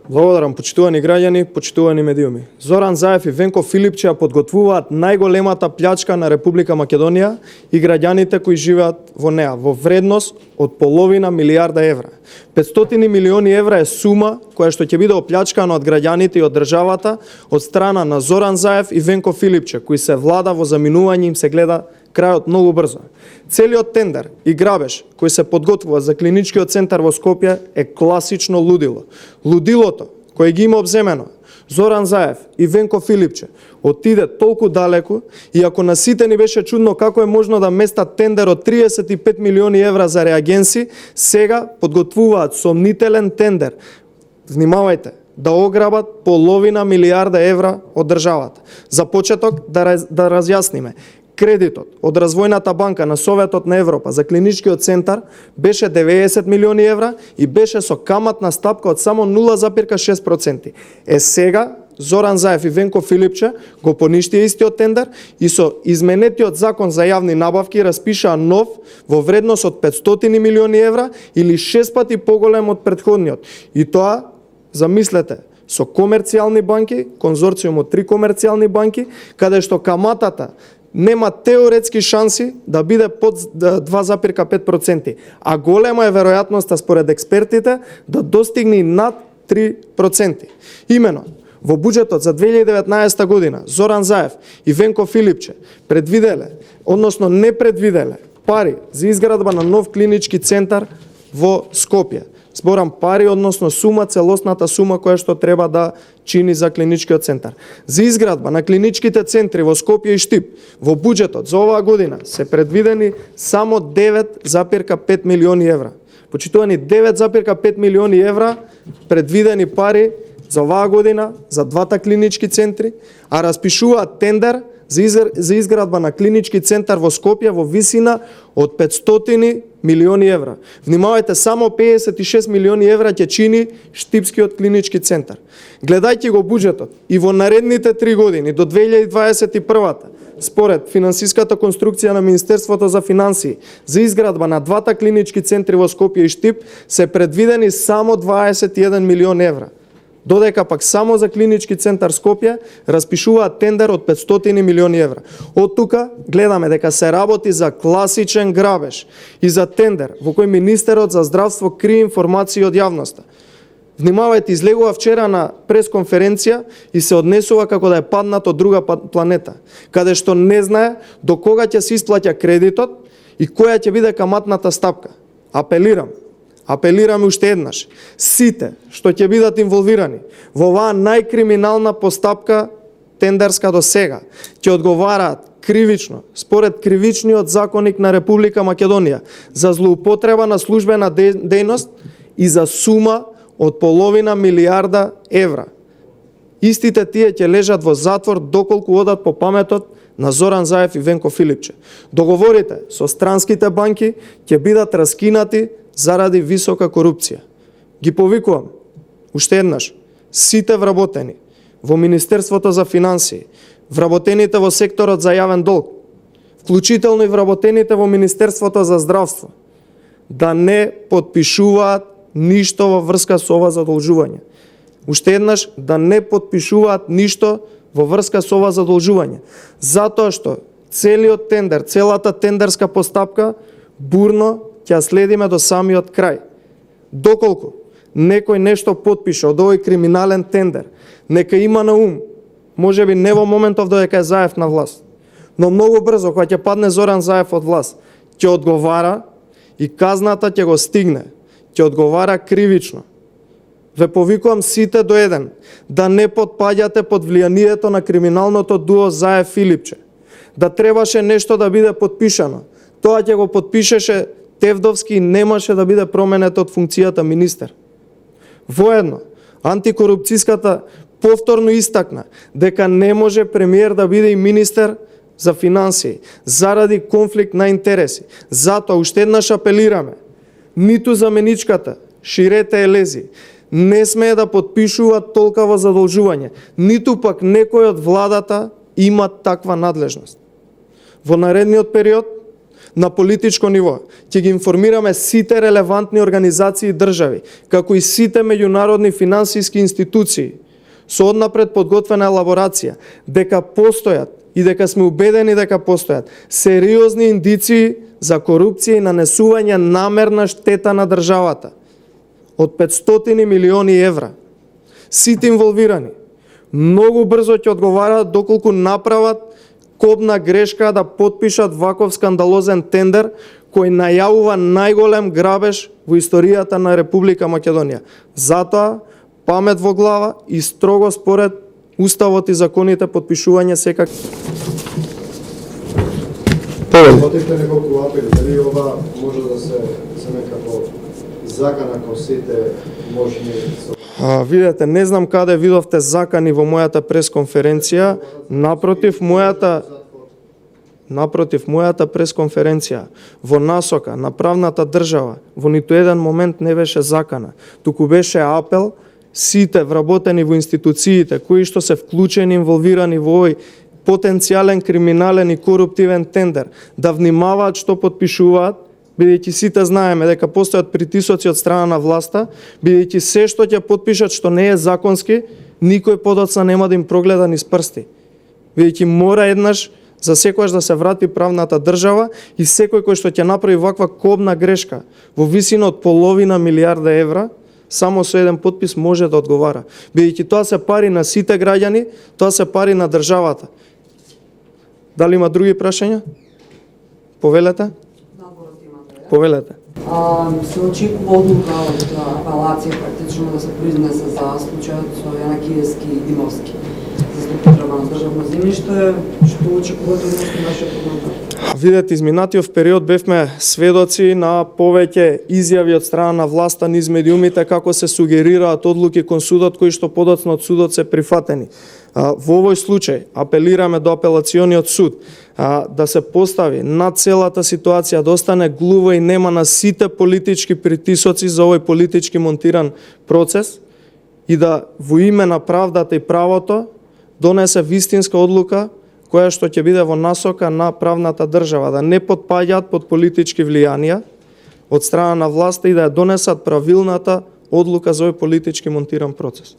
Благодарам, почитувани граѓани, почитувани медиуми. Зоран Заев и Венко Филипче ја подготвуваат најголемата плячка на Република Македонија и граѓаните кои живеат во неа, во вредност од половина милијарда евра. 500 милиони евра е сума која што ќе биде оплячкана од граѓаните и од државата од страна на Зоран Заев и Венко Филипче, кои се влада во заминување, им се гледа крајот многу брзо. Целиот тендер и грабеж кој се подготвува за клиничкиот центар во Скопје е класично лудило. Лудилото кој ги има обземено Зоран Заев и Венко Филипче отиде толку далеку и ако на сите ни беше чудно како е можно да местат тендер од 35 милиони евра за реагенси, сега подготвуваат сомнителен тендер. Внимавајте, да ограбат половина милијарда евра од државата. За почеток да разјасниме. Кредитот од Развојната банка на Советот на Европа за клиничкиот центар беше 90 милиони евра и беше со каматна стапка од само 0,6%. Сега Зоран Заев и Венко Филипче го поништија истиот тендер и со изменетиот закон за јавни набавки распишаа нов во вредност од 500 милиони евра или 6 пати поголем од претходниот. И тоа, замислете, со комерцијални банки, конзорциум од 3 комерцијални банки, каде што каматата нема теоретски шанси да биде под 2,5%, а голема е веројатноста според експертите да достигне над 3%. Имено, во буџетот за 2019 година Зоран Заев и Венко Филипче предвиделе, односно не предвиделе пари за изградба на нов клинички центар во Скопје. Зборам пари, односно сума, целосната сума која што треба да чини за клиничкиот центар. За изградба на клиничките центри во Скопје и Штип во буџетот за оваа година се предвидени само 9,5 милиони евра. Почитувани 9,5 милиони евра предвидени пари за оваа година за двата клинички центри, а распишуваат тендер за изградба на клинички центар во Скопје во висина од 500 милиони евра. Внимавајте, само 56 милиони евра ќе чини Штипскиот клинички центар. Гледајќи го буџетот и во наредните 3 години до 2021-та, според финансиската конструкција на Министерството за финансии за изградба на двата клинички центри во Скопје и Штип се предвидени само 21 милион евра. Додека пак само за клинички центар Скопје распишуваат тендер од 500 милиони евра. Од тука гледаме дека се работи за класичен грабеж и за тендер во кој министерот за здравство крие информации од јавноста. Внимавајте, излегува вчера на пресконференција и се однесува како да е паднат од друга планета, каде што не знае до кога ќе се исплаќа кредитот и која ќе биде каматната стапка. Апелираме уште еднаш, сите што ќе бидат инволвирани во оваа најкриминална постапка тендерска до сега, ќе одговараат кривично, според кривичниот законник на Република Македонија, за злоупотреба на службена дејност и за сума од половина милијарда евра. Истите тие ќе лежат во затвор доколку одат по паметот на Зоран Заев и Венко Филипче. Договорите со странските банки ќе бидат раскинати заради висока корупција. Ги повикувам уште еднаш сите вработени во Министерството за финансии, вработените во секторот за јавен долг, вклучително и вработените во Министерството за здравство, да не потпишуваат ништо во врска со ова задолжување. Уште еднаш, да не потпишуваат ништо во врска со ова задолжување. Затоа што целиот тендер, целата тендерска постапка бурно ќе следиме до самиот крај. Доколку некој нешто потпише од овој криминален тендер, нека има на ум, можеби не во моментов додека е Заев на власт, но многу брзо кога ќе падне Зоран Заев од власт, ќе одговара и казната ќе го стигне, ќе одговара кривично. Ве повикувам сите до еден да не потпаѓате под влијанието на криминалното дуо Заев Филипче. Да требаше нешто да биде потпишано, тоа ќе го потпишеше Тевдовски и немаше да биде променет од функцијата министер. Воедно, антикорупцијската повторно истакна дека не може премиер да биде и министер за финансии заради конфликт на интереси. Затоа уште еднаш апелираме, ниту заменичката Ширете Елези не смее да потпишува толкова задолжување, ниту пак некој од владата има таква надлежност. Во наредниот период на политичко ниво. Ќе ги информираме сите релевантни организации и држави, како и сите меѓународни финансиски институции, со однапред подготвена елаборација, дека постојат и дека сме убедени дека постојат сериозни индиции за корупција и нанесување намерна штета на државата од 500 милиони евра. Сите инволвирани многу брзо ќе одговараат доколку направат кобна грешка да потпишат ваков скандалозен тендер кој најавува најголем грабеж во историјата на Република Македонија. Затоа, памет во глава и строго според Уставот и законите подпишување секак. Работите неколку апели, дали ова може да се некако закана кон сите можни... Видете, не знам каде видовте закани во мојата пресконференција, напротив мојата пресконференција во насока на правната држава во ниту еден момент не беше закана, туку беше апел сите вработени во институциите кои што се вклучени, инволвирани во овој потенцијален криминален и коруптивен тендер, да внимаваат што потпишуваат, бидејќи сите знаеме дека постојат притисоци од страна на власта, бидејќи се што ќе потпишат што не е законски, никој подоцна нема да им прогледа низ прсти. Бидејќи мора еднаш за секојаш да се врати правната држава и секој кој што ќе направи ваква кобна грешка во висина од половина милијарда евра, само со еден потпис може да одговара. Бидејќи тоа се пари на сите граѓани, тоа се пари на државата. Дали има други прашања? Повелете? Повелете. Се очекува одлука од апелација практично да се произнесе за случајот со Јанакиевски и Димовски за злоупотреба на државно земјиште. Што очекувате од нашиот коментар? Видете, изминатиот период бевме сведоци на повеќе изјави од страна на власта низ медиумите како се сугерираат одлуки кон судот кои што подоцна од судот се прифатени. Во овој случај апелираме до апелациониот суд да се постави на целата ситуација, да остане глува и нема на сите политички притисоци за овој политички монтиран процес и да во име на правдата и правото донесе вистинска одлука која што ќе биде во насока на правната држава, да не потпаѓаат под политички влијанија од страна на власта и да ја донесат правилната одлука за овој политички монтиран процес.